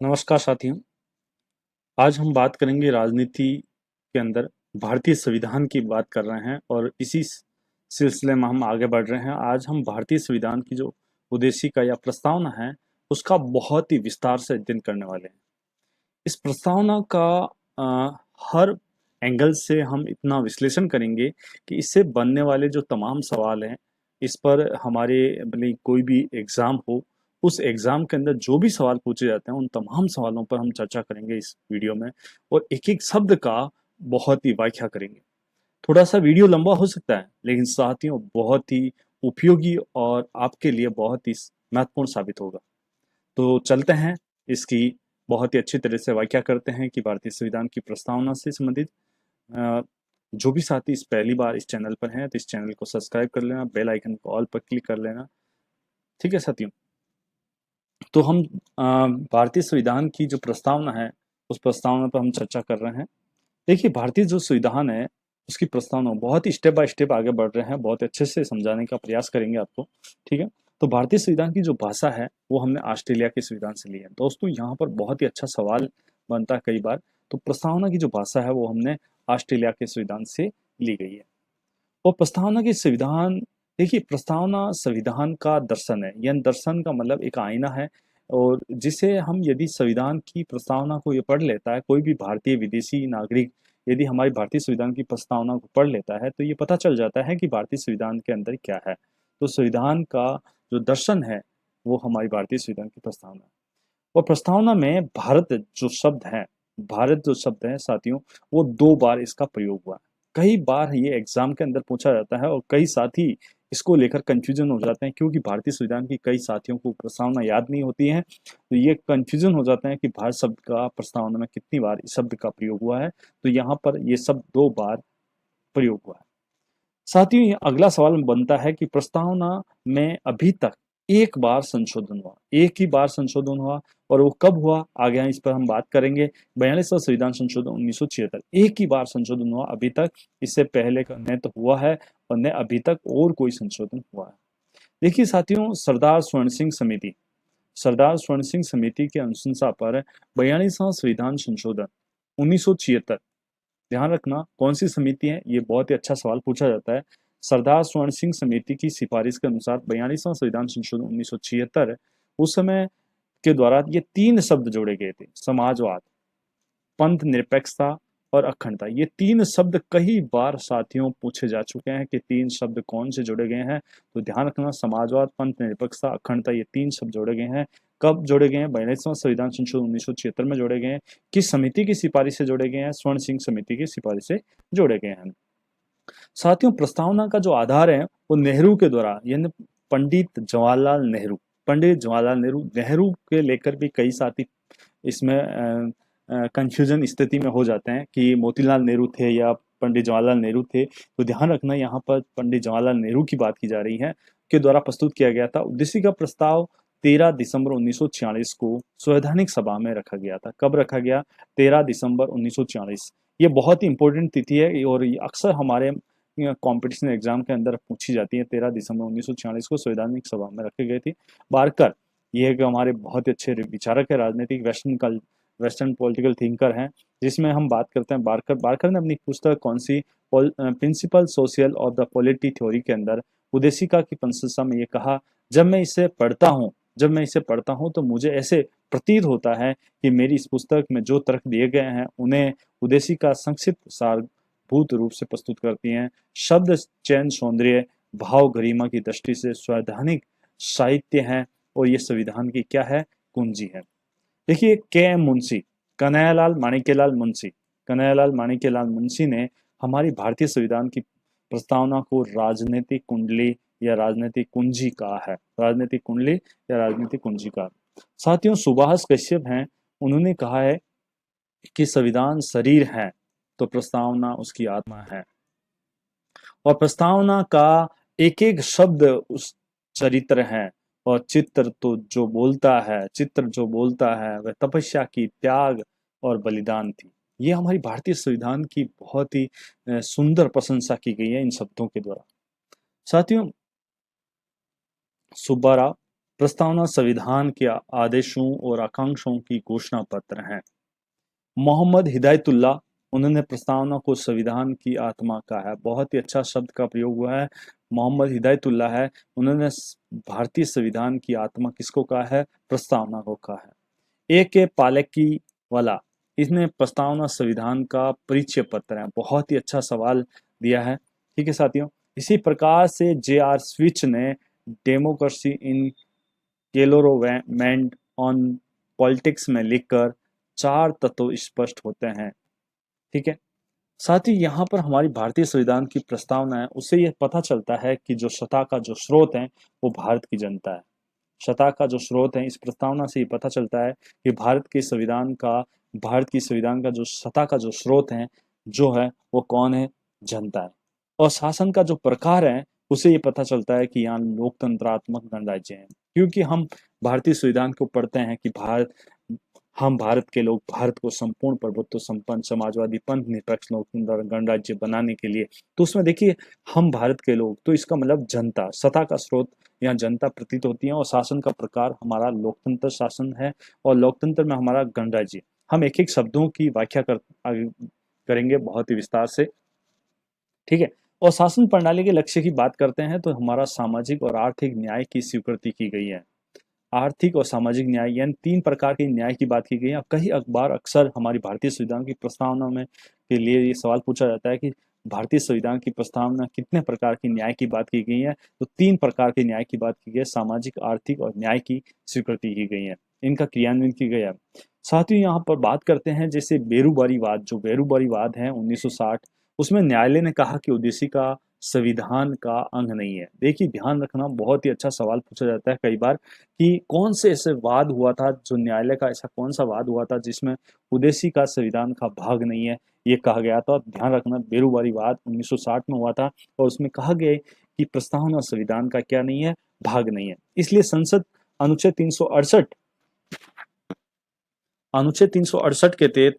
नमस्कार साथियों। आज हम बात करेंगे राजनीति के अंदर भारतीय संविधान की बात कर रहे हैं और इसी सिलसिले में हम आगे बढ़ रहे हैं। आज हम भारतीय संविधान की जो उद्देशिका या प्रस्तावना है उसका बहुत ही विस्तार से अध्ययन करने वाले हैं। इस प्रस्तावना का हर एंगल से हम इतना विश्लेषण करेंगे कि इससे बनने वाले जो तमाम सवाल हैं, इस पर हमारे भले कोई भी एग्जाम हो, उस एग्जाम के अंदर जो भी सवाल पूछे जाते हैं उन तमाम सवालों पर हम चर्चा करेंगे इस वीडियो में और एक एक शब्द का बहुत ही व्याख्या करेंगे। थोड़ा सा वीडियो लंबा हो सकता है लेकिन साथियों बहुत ही उपयोगी और आपके लिए बहुत ही महत्वपूर्ण साबित होगा। तो चलते हैं, इसकी बहुत ही अच्छी तरह से व्याख्या करते हैं कि भारतीय संविधान की प्रस्तावना से संबंधित अ, जो भी साथी इस पहली बार इस चैनल पर हैं तो इस चैनल को सब्सक्राइब कर लेना, बेल आइकन को ऑल पर क्लिक कर लेना। ठीक है साथियों। तो हम भारतीय संविधान की जो प्रस्तावना है उस प्रस्तावना पर हम चर्चा कर रहे हैं। देखिए, भारतीय जो संविधान है उसकी प्रस्तावना बहुत ही स्टेप बाय स्टेप आगे बढ़ रहे हैं, बहुत अच्छे से समझाने का प्रयास करेंगे आपको। ठीक है। तो भारतीय संविधान की जो भाषा है वो हमने ऑस्ट्रेलिया के संविधान से ली है। दोस्तों, यहाँ पर बहुत ही अच्छा सवाल बनता है कई बार। तो प्रस्तावना की जो भाषा है वो हमने ऑस्ट्रेलिया के संविधान से ली गई है। और प्रस्तावना की संविधान, देखिए प्रस्तावना संविधान का दर्शन है। यह दर्शन का मतलब एक आईना है और जिसे हम यदि संविधान की प्रस्तावना को ये पढ़ लेता है, कोई भी भारतीय विदेशी नागरिक यदि हमारी भारतीय संविधान की प्रस्तावना को पढ़ लेता है तो ये पता चल जाता है कि भारतीय संविधान के अंदर क्या है। तो संविधान का जो दर्शन है वो हमारी भारतीय संविधान की प्रस्तावना है। और प्रस्तावना में भारत जो शब्द है साथियों, वो 2 बार इसका प्रयोग हुआ है। कई बार ये एग्जाम के अंदर पूछा जाता है और कई साथी इसको लेकर कंफ्यूजन हो जाते हैं क्योंकि भारतीय संविधान की कई साथियों को प्रस्तावना याद नहीं होती है, तो ये कंफ्यूजन हो जाता है कि भारत शब्द का प्रस्तावना में कितनी बार इस शब्द का प्रयोग हुआ है। तो यहाँ पर ये शब्द 2 बार प्रयोग हुआ है। साथियों, ये अगला सवाल बनता है कि प्रस्तावना में अभी तक एक बार संशोधन हुआ, एक ही बार संशोधन हुआ और वो कब हुआ आगे इस पर हम बात करेंगे। 42वां संविधान संशोधन 1976, एक ही बार संशोधन हुआ अभी तक। इससे पहले का न तो हुआ है और न अभी तक और कोई संशोधन हुआ है। देखिए साथियों, सरदार स्वर्ण सिंह समिति की अनुशंसा पर 42वां संविधान संशोधन 1976, ध्यान रखना कौन सी समिति है, ये बहुत ही अच्छा सवाल पूछा जाता है। सरदार स्वर्ण सिंह समिति की सिफारिश के अनुसार 42वां संविधान संशोधन 1976, उस समय के द्वारा ये 3 शब्द जोड़े गए थे: समाजवाद, पंथ निरपेक्षता और अखंडता। ये 3 शब्द कई बार साथियों पूछे जा चुके हैं कि 3 शब्द कौन से जोड़े गए हैं। तो ध्यान रखना, समाजवाद, पंथ निरपेक्षता, अखंडता, ये 3 शब्द जोड़े गए हैं। कब जोड़े गए हैं? 42वां संविधान संशोधन 1976 में जोड़े गए हैं। किस समिति की सिफारिश से जोड़े गए हैं? स्वर्ण सिंह समिति की सिफारिश से जोड़े गए हैं। साथियों, प्रस्तावना का जो आधार है वो नेहरू के द्वारा, यानी पंडित जवाहरलाल नेहरू नेहरू के लेकर भी कई साथी इसमें कंफ्यूजन स्थिति में हो जाते हैं कि मोतीलाल नेहरू थे या पंडित जवाहरलाल नेहरू थे। तो ध्यान रखना, यहाँ पर पंडित जवाहरलाल नेहरू की बात की जा रही है, के द्वारा प्रस्तुत किया गया था। उद्देश्य का प्रस्ताव 13 दिसंबर 1946 को संवैधानिक सभा में रखा गया था। कब रखा गया? 13 दिसंबर 1946। ये बहुत ही इंपॉर्टेंट तिथि है और ये अक्सर हमारे कंपटीशन एग्जाम के अंदर पूछी जाती है। 13 दिसंबर 1946 को संवैधानिक सभा में रखी गई थी। बारकर, ये एक हमारे बहुत ही अच्छे विचारक है, राजनीतिक वेस्टर्न पॉलिटिकल थिंकर हैं, जिसमें हम बात करते हैं बारकर ने अपनी पुस्तक कौन सी, प्रिंसिपल सोशल और द पॉलिटी थ्योरी के अंदर उद्देशिका की प्रशंसा में ये कहा, जब मैं इसे पढ़ता हूँ तो मुझे ऐसे प्रतीत होता है कि मेरी इस पुस्तक में जो तर्क दिए गए हैं उन्हें उद्देशिका संक्षिप्त सारभूत रूप से प्रस्तुत करती हैं। शब्द चयन सौंदर्य, भाव गरिमा की दृष्टि से संवैधानिक साहित्य है और ये संविधान की क्या है? कुंजी है। देखिए, के एम मुंशी, कन्हैयालाल माणिक्यलाल मुंशी ने हमारी भारतीय संविधान की प्रस्तावना को राजनीतिक कुंडली या राजनीतिक कुंजी कहा है। राजनीतिक कुंडली या राजनीतिक कुंजी कहा। साथियों, सुभाष कश्यप हैं, उन्होंने कहा है कि संविधान शरीर है तो प्रस्तावना उसकी आत्मा है और प्रस्तावना का एक एक शब्द उस चरित्र है और चित्र जो बोलता है वह तपस्या की, त्याग और बलिदान थी। ये हमारी भारतीय संविधान की बहुत ही सुंदर प्रशंसा की गई है इन शब्दों के द्वारा। साथियों, सुब्बाराव प्रस्तावना संविधान के आदेशों और आकांक्षाओं की घोषणा पत्र है। मोहम्मद हिदायतुल्लाह, उन्होंने प्रस्तावना को संविधान की आत्मा कहा है। बहुत ही अच्छा शब्द का प्रयोग हुआ है। मोहम्मद हिदायतुल्लाह है, उन्होंने भारतीय संविधान की आत्मा किसको कहा है? प्रस्तावना को कहा है। ए के पालेकी वाला, इसने प्रस्तावना संविधान का परिचय पत्र है। बहुत ही अच्छा सवाल दिया है। ठीक है साथियों, इसी प्रकार से जे आर स्विच ने डेमोक्रेसी इन केलोरोमेंट ऑन पॉलिटिक्स में लिखकर 4 तत्व स्पष्ट होते हैं। ठीक है, साथ ही यहाँ पर हमारी भारतीय संविधान की प्रस्तावना है, उससे यह पता चलता है कि जो सत्ता का जो स्रोत है वो भारत की जनता है। सत्ता का जो स्रोत है, इस प्रस्तावना से ये पता चलता है कि भारत की संविधान का जो सत्ता का जो स्रोत है जो है वो कौन है? जनता है। और शासन का जो प्रकार है उससे ये पता चलता है कि यहाँ लोकतंत्रात्मक गणराज्य है, क्योंकि हम भारतीय संविधान को पढ़ते हैं कि भारत के लोग भारत को संपूर्ण प्रभुत्व संपन्न समाजवादी पंथ निरपेक्ष लोकतंत्र गणराज्य बनाने के लिए, तो उसमें देखिए हम भारत के लोग, तो इसका मतलब जनता, सत्ता का स्रोत यहाँ जनता प्रतीत होती है। और शासन का प्रकार हमारा लोकतंत्र शासन है और लोकतंत्र में हमारा गणराज्य। हम एक एक शब्दों की व्याख्या आगे करेंगे बहुत ही विस्तार से। ठीक है, और शासन प्रणाली के लक्ष्य की बात करते हैं तो हमारा सामाजिक और आर्थिक न्याय की स्वीकृति की गई है। आर्थिक और सामाजिक न्याय, यानी 3 प्रकार के न्याय की बात की गई है। कई अखबार अक्सर हमारी भारतीय संविधान की प्रस्तावना में के लिए ये सवाल पूछा जाता है कि भारतीय संविधान की प्रस्तावना कितने प्रकार की न्याय की बात की गई है? तो 3 प्रकार के न्याय की बात की गई है। सामाजिक, आर्थिक और न्याय की स्वीकृति की गई है, इनका क्रियान्वयन की गया है। साथ ही यहाँ पर बात करते हैं जैसे बेरूबारीवाद, जो बेरूबारीवाद है 1960, उसमें न्यायालय ने कहा कि ओबीसी का संविधान का अंग नहीं है। देखिए ध्यान रखना, बहुत ही अच्छा सवाल पूछा जाता है कई बार कि कौन से ऐसे वाद हुआ था, जो न्यायालय का ऐसा कौन सा वाद हुआ था जिसमें उदेसी का संविधान का भाग नहीं है ये कहा गया था। ध्यान रखना, बेरूबारीवाद 1960 में हुआ था और उसमें कहा गया कि प्रस्तावना संविधान का क्या नहीं है? भाग नहीं है। इसलिए संसद अनुच्छेद 368 के तहत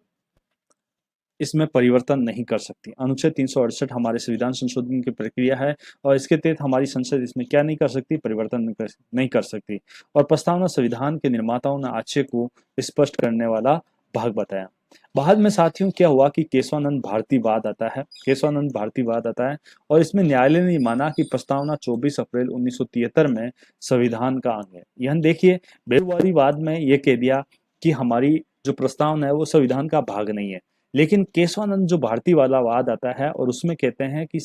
इसमें परिवर्तन नहीं कर सकती। अनुच्छेद 368 हमारे संविधान संशोधन की प्रक्रिया है और इसके तहत हमारी संसद इसमें क्या नहीं कर सकती? परिवर्तन नहीं कर सकती। और प्रस्तावना संविधान के निर्माताओं ने आशय को स्पष्ट करने वाला भाग बताया। बाद में साथियों क्या हुआ कि केशवानंद भारतीवाद आता है। केशवानंद भारतीवाद आता है और इसमें न्यायालय ने माना कि प्रस्तावना 24 अप्रैल 1973 में संविधान का अंग है। यह देखिए, बेरूबारीवाद में यह कह दिया कि हमारी जो प्रस्तावना है वो संविधान का भाग नहीं है। लेकिन केशवानंद जो भारती वाला वाद आता है और उसमें कहते हैं कि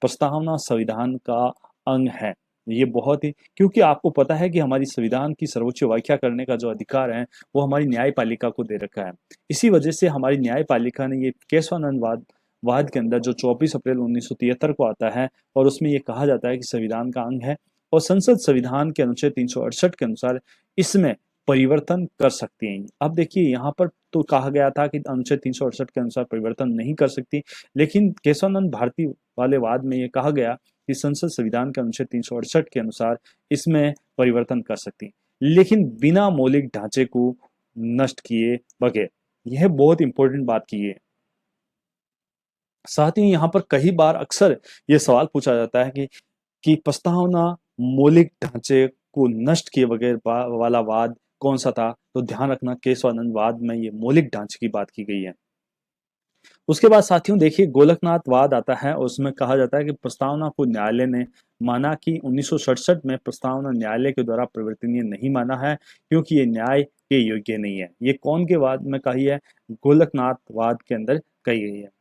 प्रस्तावना संविधान का अंग है। ये बहुत ही, क्योंकि आपको पता है कि हमारी संविधान की सर्वोच्च व्याख्या करने का जो अधिकार है वो हमारी न्यायपालिका को दे रखा है। इसी वजह से हमारी न्यायपालिका ने ये केशवानंद वाद के अंदर जो 24 अप्रैल 1973 को आता है और उसमें ये कहा जाता है कि संविधान का अंग है और संसद संविधान के अनुच्छेद 368 के अनुसार इसमें परिवर्तन कर सकती हैं। अब देखिए यहाँ पर तो कहा गया था कि अनुच्छेद 368 के अनुसार परिवर्तन नहीं कर सकती, लेकिन केशवानंद भारती वाले वाद में ये कहा गया कि संसद संविधान के अनुच्छेद 368 के अनुसार इसमें परिवर्तन कर सकती, लेकिन बिना मौलिक ढांचे को नष्ट किए बगैर। यह बहुत इंपॉर्टेंट बात की है। साथ ही यहाँ पर कई बार अक्सर ये सवाल पूछा जाता है कि प्रस्तावना मौलिक ढांचे को नष्ट किए बगैर वाला वाद कौन सा था? तो ध्यान रखना, केशवानंद वाद में ये मौलिक ढांचे की बात की गई है। उसके बाद साथियों देखिए गोलकनाथ वाद आता है और उसमें कहा जाता है कि प्रस्तावना को न्यायालय ने माना कि 1967 में प्रस्तावना न्यायालय के द्वारा परिवर्तनीय नहीं माना है क्योंकि ये न्याय के योग्य नहीं है। ये कौन के वाद में कही है? गोलकनाथ वाद के अंदर कही गई है।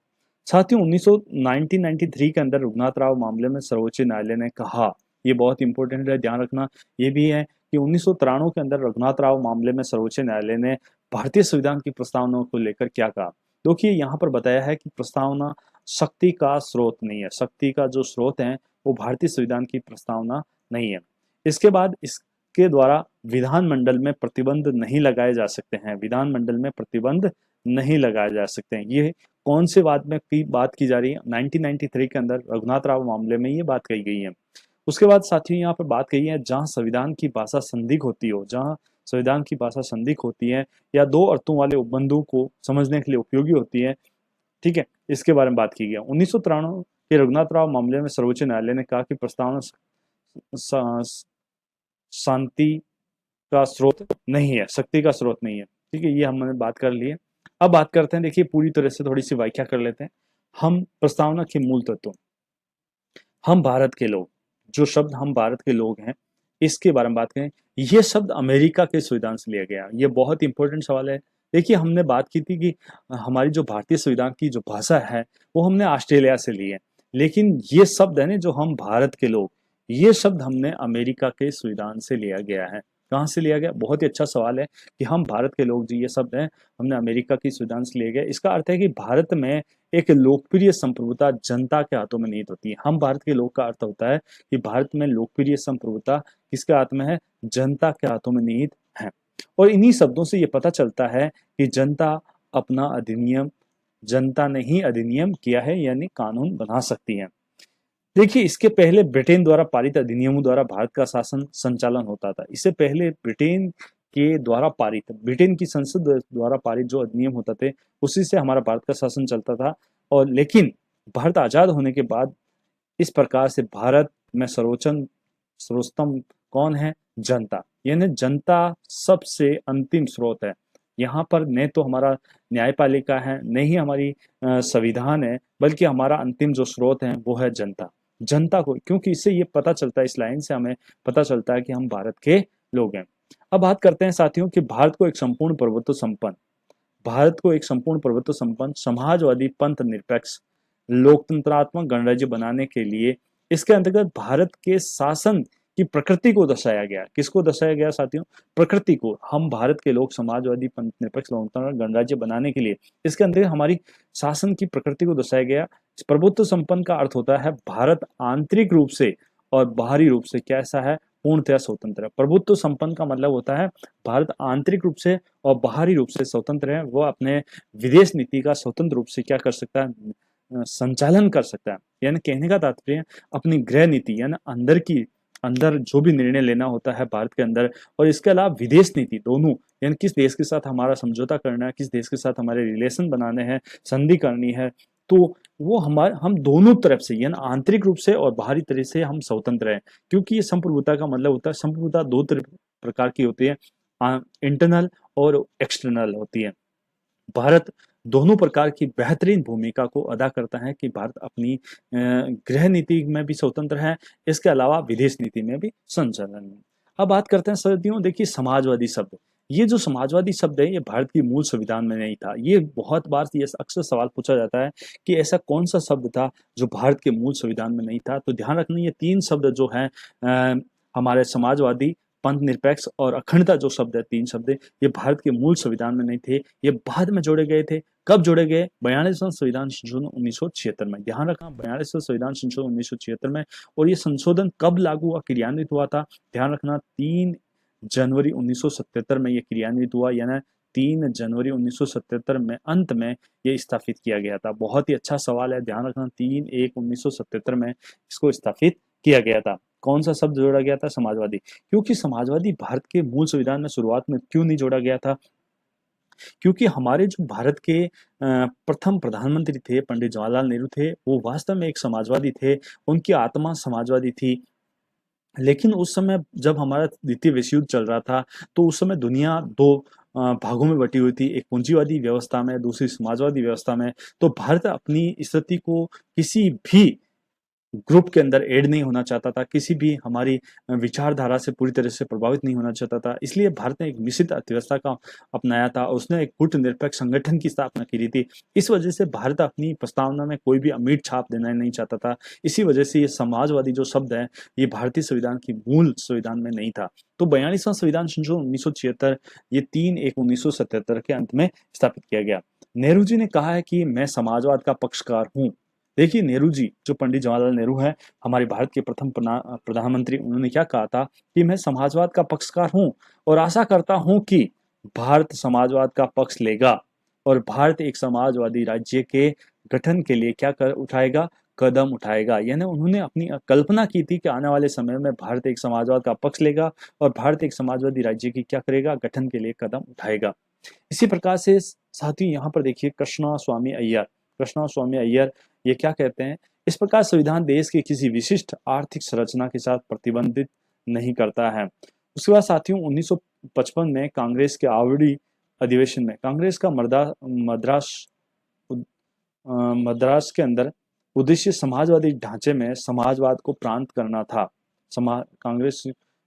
साथियों 1993 के अंदर रघुनाथ राव मामले में सर्वोच्च न्यायालय ने कहा, ये बहुत इंपॉर्टेंट है, ध्यान रखना, ये भी है कि 1993 के अंदर रघुनाथ राव मामले में सर्वोच्च न्यायालय ने भारतीय संविधान की प्रस्तावना को लेकर क्या कहा। देखिए यहाँ पर बताया है कि प्रस्तावना शक्ति का स्रोत नहीं है। शक्ति का जो स्रोत है वो भारतीय संविधान की प्रस्तावना नहीं है। इसके बाद इसके द्वारा विधानमंडल में प्रतिबंध नहीं लगाए जा सकते हैं। विधानमंडल में प्रतिबंध नहीं लगाए जा सकते हैं। ये कौन से वाद में की बात की जा रही है? 1993 के अंदर रघुनाथ राव मामले में ये बात कही गई है। उसके बाद साथियों यहाँ पर बात कही है जहां संविधान की भाषा संदिग्ध होती हो, जहां संविधान की भाषा संदिग्ध होती है या दो अर्थों वाले उपबंधों को समझने के लिए उपयोगी होती है, ठीक है, इसके बारे में बात की गई। 1993 के रघुनाथ राव मामले में सर्वोच्च न्यायालय ने कहा कि प्रस्तावना शांति का स्रोत नहीं है, शक्ति का स्रोत नहीं है। ठीक है, ये हमने बात कर ली है। अब बात करते हैं, देखिए पूरी तरह से थोड़ी सी व्याख्या कर लेते हैं हम प्रस्तावना के मूल तत्व। हम भारत के लोग, जो शब्द हम भारत के लोग हैं, इसके बारे में बात करें। ये शब्द अमेरिका के संविधान से लिया गया। ये बहुत इंपॉर्टेंट सवाल है। देखिए हमने बात की थी कि हमारी जो भारतीय संविधान की जो भाषा है वो हमने ऑस्ट्रेलिया से ली है, लेकिन ये शब्द है ना जो हम भारत के लोग, ये शब्द हमने अमेरिका के संविधान से लिया गया है। कहाँ से लिया गया? बहुत ही अच्छा सवाल है कि हम भारत के लोग, जो ये शब्द है हमने अमेरिका की संविधान से लिए गए। इसका अर्थ है कि भारत में एक लोकप्रिय संप्रभुता जनता के हाथों में निहित होती है। हम भारत के लोग का अर्थ होता है कि भारत में लोकप्रिय संप्रभुता किसके हाथ में है? जनता के हाथों में निहित है। और इन्हीं शब्दों से ये पता चलता है कि जनता अपना अधिनियम, जनता ने ही अधिनियम किया है, यानी कानून बना सकती है। देखिए इसके पहले ब्रिटेन द्वारा पारित अधिनियमों द्वारा भारत का शासन संचालन होता था। इससे पहले ब्रिटेन के द्वारा पारित, ब्रिटेन की संसद द्वारा पारित जो अधिनियम होते थे उसी से हमारा भारत का शासन चलता था। और लेकिन भारत आजाद होने के बाद इस प्रकार से भारत में सर्वोत्तम कौन है? जनता। यानी जनता सबसे अंतिम स्रोत है। यहाँ पर न तो हमारा न्यायपालिका है, न ही हमारी संविधान है, बल्कि हमारा अंतिम जो स्रोत है वो है जनता। जनता को, क्योंकि इससे ये पता चलता है, इस लाइन से हमें पता चलता है कि हम भारत के लोग हैं। अब बात करते हैं साथियों कि भारत को एक संपूर्ण प्रभुत्व संपन्न, भारत को एक संपूर्ण प्रभुत्व संपन्न, समाजवादी, पंथ निरपेक्ष, लोकतंत्रात्मक गणराज्य बनाने के लिए इसके अंतर्गत भारत के शासन की प्रकृति को दर्शाया गया। किसको दर्शाया गया साथियों? प्रकृति को। हम भारत के लोग समाजवादी, पंथ निरपेक्ष, लोकतंत्र, गणराज्य बनाने के लिए इसके अंतर्गत हमारी शासन की प्रकृति को दर्शाया गया। प्रभुत्व संपन्न का अर्थ होता है भारत आंतरिक रूप से और बाहरी रूप से कैसा है? पूर्णतया स्वतंत्र है। प्रभुत्व संपन्न का मतलब होता है भारत आंतरिक रूप से और बाहरी रूप से स्वतंत्र है। वो अपने विदेश नीति का स्वतंत्र रूप से क्या कर सकता है? संचालन कर सकता है। यानी कहने का तात्पर्य अपनी गृह नीति, यानी अंदर जो भी निर्णय लेना होता है भारत के अंदर, और इसके अलावा विदेश नीति, दोनों, यानी किस देश के साथ हमारा समझौता करना है, किस देश के साथ हमारे रिलेशन बनाने हैं, संधि करनी है, तो वो हम दोनों तरफ से, यानी आंतरिक रूप से और बाहरी तरह से हम स्वतंत्र हैं। क्योंकि ये संप्रभुता का मतलब होता है, संप्रभुता दो प्रकार की होती है, इंटरनल और एक्सटर्नल होती है। भारत दोनों प्रकार की बेहतरीन भूमिका को अदा करता है कि भारत अपनी गृह नीति में भी स्वतंत्र है, इसके अलावा विदेश नीति में भी संचालन है। अब बात करते हैं साथियों, देखिए समाजवादी शब्द, ये जो समाजवादी शब्द है ये भारत की मूल संविधान में नहीं था। ये बहुत बार ये अक्सर सवाल पूछा जाता है कि ऐसा कौन सा शब्द था जो भारत के मूल संविधान में नहीं था। तो ध्यान रखना, ये तीन शब्द जो हैं हमारे समाजवादी, पंथ निरपेक्ष और अखंडता जो शब्द है, तीन शब्द, ये भारत के मूल संविधान में नहीं थे, ये बाद में जोड़े गए थे। कब जोड़े गए? 42वां संविधान संशोधन 1976 में। ध्यान रखना, 42वां संविधान संशोधन 1976 में। और ये संशोधन कब लागू हुआ, क्रियान्वित हुआ था? ध्यान रखना, 3 जनवरी 1977 में ये क्रियान्वित हुआ, यानी 3 जनवरी 1977 में अंत में ये स्थापित किया गया था। बहुत ही अच्छा सवाल है, ध्यान रखना, 3/1/1977 में इसको स्थापित किया गया था। कौन सा शब्द जोड़ा गया था? समाजवादी। क्योंकि समाजवादी भारत के मूल संविधान में शुरुआत में क्यों नहीं जोड़ा गया था? क्योंकि हमारे जो भारत के प्रथम प्रधानमंत्री थे, पंडित जवाहरलाल नेहरू थे, वो वास्तव में एक समाजवादी थे, उनकी आत्मा समाजवादी थी। लेकिन उस समय जब हमारा द्वितीय विश्व युद्ध चल रहा था, तो उस समय दुनिया 2 भागों में बटी हुई थी, एक पूंजीवादी व्यवस्था में, दूसरी समाजवादी व्यवस्था में। तो भारत अपनी स्थिति को किसी भी ग्रुप के अंदर ऐड नहीं होना चाहता था, किसी भी हमारी विचारधारा से पूरी तरह से प्रभावित नहीं होना चाहता था। इसलिए भारत ने एक मिश्रित अर्थव्यवस्था का अपनाया था, उसने एक गुटनिरपेक्ष संगठन की स्थापना की थी। इस वजह से भारत अपनी प्रस्तावना में कोई भी अमीर छाप देना नहीं चाहता था। इसी वजह से ये समाजवादी जो शब्द है, ये भारतीय संविधान की मूल संविधान में नहीं था। तो 42वां संविधान संशोधन 1976 ये 3/1/1977 के अंत में स्थापित किया गया। नेहरू जी ने कहा है कि मैं समाजवाद का पक्षकार हूँ। देखिए नेहरू जी, जो पंडित जवाहरलाल नेहरू हैं, हमारे भारत के प्रथम प्रधानमंत्री, उन्होंने क्या कहा था कि मैं समाजवाद का पक्षकार हूं और आशा करता हूं कि भारत समाजवाद का पक्ष लेगा और भारत एक समाजवादी राज्य के गठन के लिए क्या कर उठाएगा? कदम उठाएगा। यानी उन्होंने अपनी कल्पना की थी कि आने वाले समय में भारत एक समाजवाद का पक्ष लेगा और भारत एक समाजवादी राज्य की क्या करेगा? गठन के लिए कदम उठाएगा। इसी प्रकार से साथियों यहाँ पर देखिए कृष्णा स्वामी अय्यर ये क्या कहते हैं? इस प्रकार संविधान देश की किसी विशिष्ट आर्थिक संरचना के साथ प्रतिबंधित नहीं करता है। उसके बाद साथियों 1955 में कांग्रेस के आवड़ी अधिवेशन में कांग्रेस का मद्रास के अंदर उद्देश्य समाजवादी ढांचे में समाजवाद को प्रांत करना था। कांग्रेस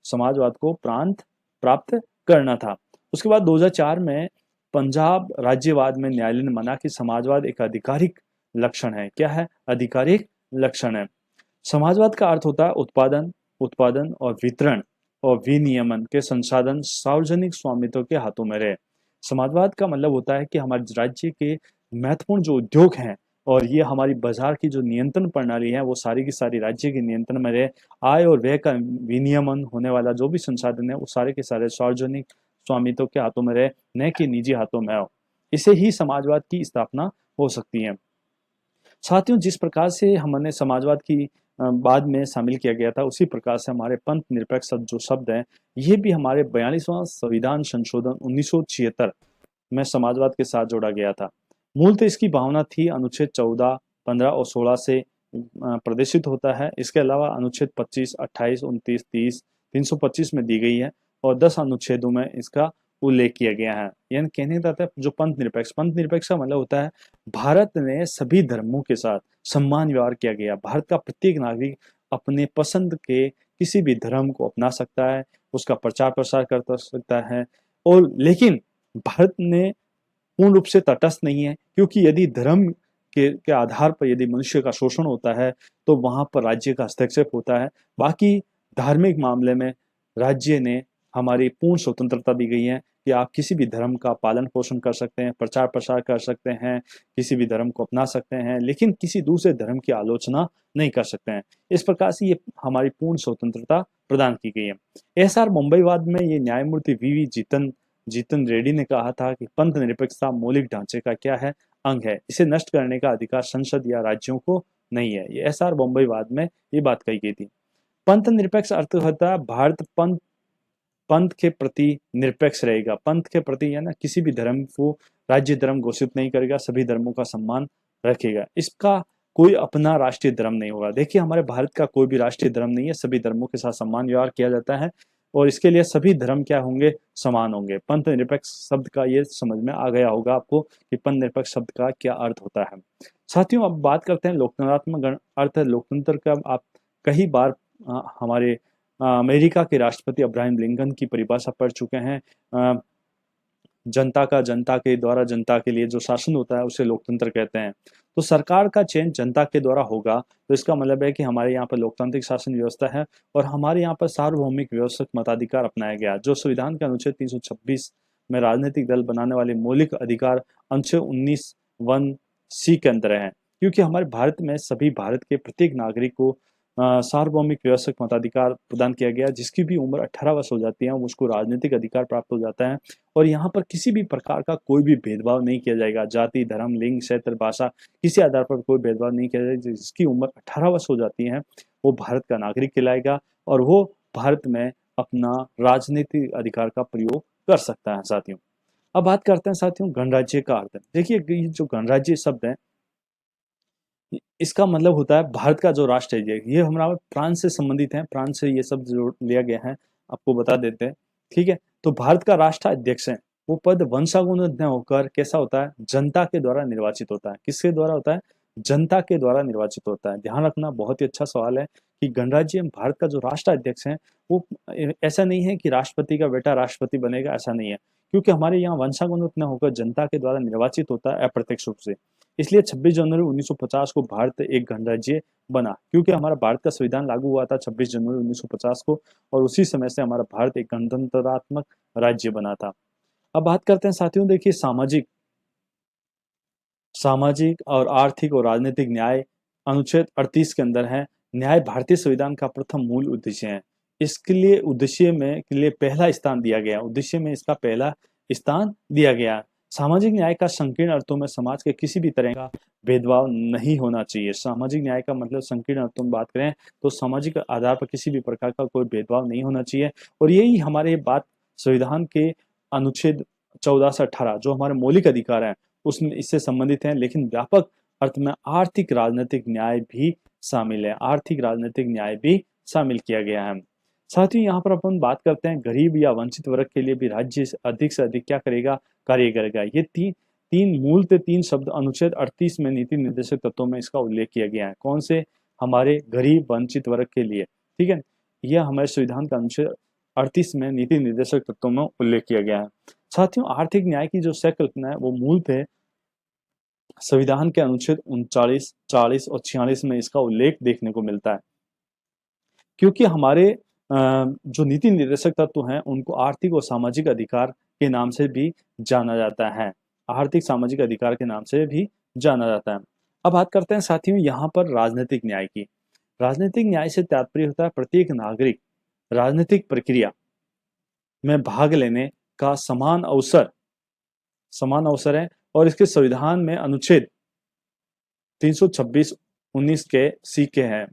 समाजवाद को प्रांत प्राप्त करना था। उसके बाद 2004 में पंजाब राज्यवाद में न्यायालय ने माना कि समाजवाद एक आधिकारिक लक्षण है। क्या है? आधिकारिक लक्षण है। समाजवाद का अर्थ होता है उत्पादन और वितरण और विनियमन के संसाधन सार्वजनिक स्वामित्व के हाथों में रहे। समाजवाद का मतलब होता है कि हमारे राज्य के महत्वपूर्ण जो उद्योग हैं और ये हमारी बाजार की जो नियंत्रण प्रणाली है वो सारी की सारी राज्य के नियंत्रण में रहे। आय और व्यय का विनियमन होने वाला जो भी संसाधन है वो सारे के सारे सार्वजनिक स्वामित्व के हाथों में रहे, न कि निजी हाथों में हो। इसे ही समाजवाद की स्थापना हो सकती है। साथियों, जिस प्रकार से हमने समाजवाद की बाद में शामिल किया गया था, उसी प्रकार से हमारे पंथ निरपेक्ष जो शब्द हैं, ये भी हमारे 42वां संविधान संशोधन 1976 में समाजवाद के साथ जोड़ा गया था। मूलतः इसकी भावना थी अनुच्छेद 14, 15 और 16 से प्रदर्शित होता है। इसके अलावा अनुच्छेद 25, 28, 29, 30, 325 में दी गई है और 10 अनुच्छेदों में इसका उल्लेख किया गया है। यानी कहने का है जो पंथ निरपेक्ष का मतलब होता है भारत में सभी धर्मों के साथ सम्मान व्यवहार किया गया। भारत का प्रत्येक नागरिक अपने पसंद के किसी भी धर्म को अपना सकता है, उसका प्रचार प्रसार कर सकता है, और लेकिन भारत ने पूर्ण रूप से तटस्थ नहीं है, क्योंकि यदि धर्म के आधार पर यदि मनुष्य का शोषण होता है तो वहां पर राज्य का हस्तक्षेप होता है। बाकी धार्मिक मामले में राज्य ने हमारी पूर्ण स्वतंत्रता दी गई है कि आप किसी भी धर्म का पालन पोषण कर सकते हैं, प्रचार प्रसार कर सकते हैं, किसी भी धर्म को अपना सकते हैं, लेकिन किसी दूसरे धर्म की आलोचना नहीं कर सकते हैं। इस प्रकार से ये हमारी पूर्ण स्वतंत्रता प्रदान की गई है। एसआर मुंबईवाद में ये न्यायमूर्ति वीवी जीतन रेड्डी ने कहा था कि पंथ निरपेक्षता मौलिक ढांचे का क्या है? अंग है। इसे नष्ट करने का अधिकार संसद या राज्यों को नहीं है। ये एसआर मुंबईवाद में ये बात कही गई थी। पंथ निरपेक्ष अर्थ होता है भारत पंथ के प्रति निरपेक्ष रहेगा। पंथ के प्रति या ना किसी भी धर्म को राज्य धर्म घोषित नहीं करेगा, सभी धर्मों का सम्मान रखेगा। इसका कोई अपना राष्ट्रीय धर्म नहीं होगा। देखिए, हमारे भारत का कोई भी राष्ट्रीय धर्म नहीं है, सभी धर्मों के साथ सम्मान व्यवहार किया जाता है और इसके लिए सभी धर्म क्या होंगे? समान होंगे। पंथ निरपेक्ष शब्द का ये समझ में आ गया होगा आपको कि पंथ निरपेक्ष शब्द का क्या अर्थ होता है। साथियों, अब बात करते हैं लोकतंत्रात्मक अर्थ। लोकतंत्र का आप कई बार हमारे अमेरिका के राष्ट्रपति अब्राहम लिंकन की परिभाषा पढ़ चुके हैं। जनता के द्वारा जनता के लिए जो शासन होता है उसे लोकतंत्र कहते हैं। तो सरकार का चयन जनता के द्वारा होगा, तो इसका मतलब है कि हमारे यहाँ पर लोकतांत्रिक शासन व्यवस्था है और हमारे यहाँ पर सार्वभौमिक व्यवस्थित मताधिकार अपनाया गया, जो संविधान के अनुच्छेद 326 में राजनीतिक दल बनाने वाले मौलिक अधिकार अनुच्छेद 19(1)(c) के अंदर है। क्योंकि हमारे भारत में सभी भारत के प्रत्येक नागरिक को सार्वभौमिक व्यवस्थित मताधिकार प्रदान किया गया। जिसकी भी उम्र 18 वर्ष हो जाती है उसको राजनीतिक अधिकार प्राप्त हो जाता है और यहाँ पर किसी भी प्रकार का कोई भी भेदभाव नहीं किया जाएगा। जाति, धर्म, लिंग, क्षेत्र, भाषा, किसी आधार पर कोई भेदभाव नहीं किया जाएगा। जिसकी उम्र 18 वर्ष हो जाती है वो भारत का नागरिक कहलाएगा और वो भारत में अपना राजनीतिक अधिकार का प्रयोग कर सकता है। साथियों, अब बात करते हैं साथियों गणराज्य का अर्थ। देखिए, जो गणराज्य शब्द है इसका मतलब होता है भारत का जो राष्ट्र है। ये हमारा फ्रांस से संबंधित है, फ्रांस से ये शब्द जो लिया गया है आपको बता देते हैं। ठीक है, तो भारत का राष्ट्र अध्यक्ष है वो पद वंशानुगत न होकर कैसा होता है? जनता के द्वारा निर्वाचित होता है। किसके द्वारा होता है? जनता के द्वारा निर्वाचित होता है। ध्यान रखना, बहुत ही अच्छा सवाल है कि गणराज्य में भारत का जो राष्ट्र अध्यक्ष है वो ऐसा नहीं है कि राष्ट्रपति का बेटा राष्ट्रपति बनेगा, ऐसा नहीं है, क्योंकि हमारे यहाँ वंशानुगत न होकर जनता के द्वारा निर्वाचित होता है अप्रत्यक्ष रूप से। इसलिए 26 जनवरी 1950 को भारत एक गणराज्य बना, क्योंकि हमारा भारत का संविधान लागू हुआ था 26 जनवरी 1950 को और उसी समय से हमारा भारत एक गणतंत्रात्मक राज्य बना था। अब बात करते हैं साथियों, देखिए सामाजिक और आर्थिक और राजनीतिक न्याय अनुच्छेद 38 के अंदर है। न्याय भारतीय संविधान का प्रथम मूल उद्देश्य है। इसके लिए उद्देश्य में के लिए पहला स्थान दिया गया, उद्देश्य में इसका पहला स्थान दिया गया। सामाजिक न्याय का संकीर्ण अर्थों में समाज के किसी भी तरह का भेदभाव नहीं होना चाहिए। सामाजिक न्याय का मतलब संकीर्ण अर्थों में बात करें तो सामाजिक आधार पर किसी भी प्रकार का कोई भेदभाव नहीं होना चाहिए और यही हमारे बात संविधान के अनुच्छेद 14 से 18 जो हमारे मौलिक अधिकार हैं उसमें इससे संबंधित हैं। लेकिन व्यापक अर्थ में आर्थिक राजनीतिक न्याय भी शामिल है, आर्थिक राजनीतिक न्याय भी शामिल किया गया है। साथ ही यहाँ पर अपन बात करते हैं गरीब या वंचित वर्ग के लिए भी राज्य से अधिक क्या करेगा, कार्य करेगा। ये तीन मूलतः तीन शब्द अनुच्छेद 38 में नीति निर्देशक तत्वों में इसका उल्लेख किया गया है। कौन से? हमारे गरीब वंचित वर्ग के लिए, ठीक है। यह हमारे संविधान का अनुच्छेद 38 में नीति निर्देशक तत्वों में उल्लेख किया गया है। साथियों, आर्थिक न्याय की जो संकल्पना है वो मूलतः संविधान के अनुच्छेद 39, 40 और 46 में इसका उल्लेख देखने को मिलता है। क्योंकि हमारे जो नीति निर्देशक तत्व हैं उनको आर्थिक और सामाजिक अधिकार के नाम से भी जाना जाता है। आर्थिक सामाजिक अधिकार के नाम से भी जाना जाता है। अब बात करते हैं साथियों यहाँ पर राजनीतिक न्याय की। राजनीतिक न्याय से तात्पर्य होता है प्रत्येक नागरिक राजनीतिक प्रक्रिया में भाग लेने का समान अवसर है, और इसके संविधान में अनुच्छेद 326 19 के सी के हैं।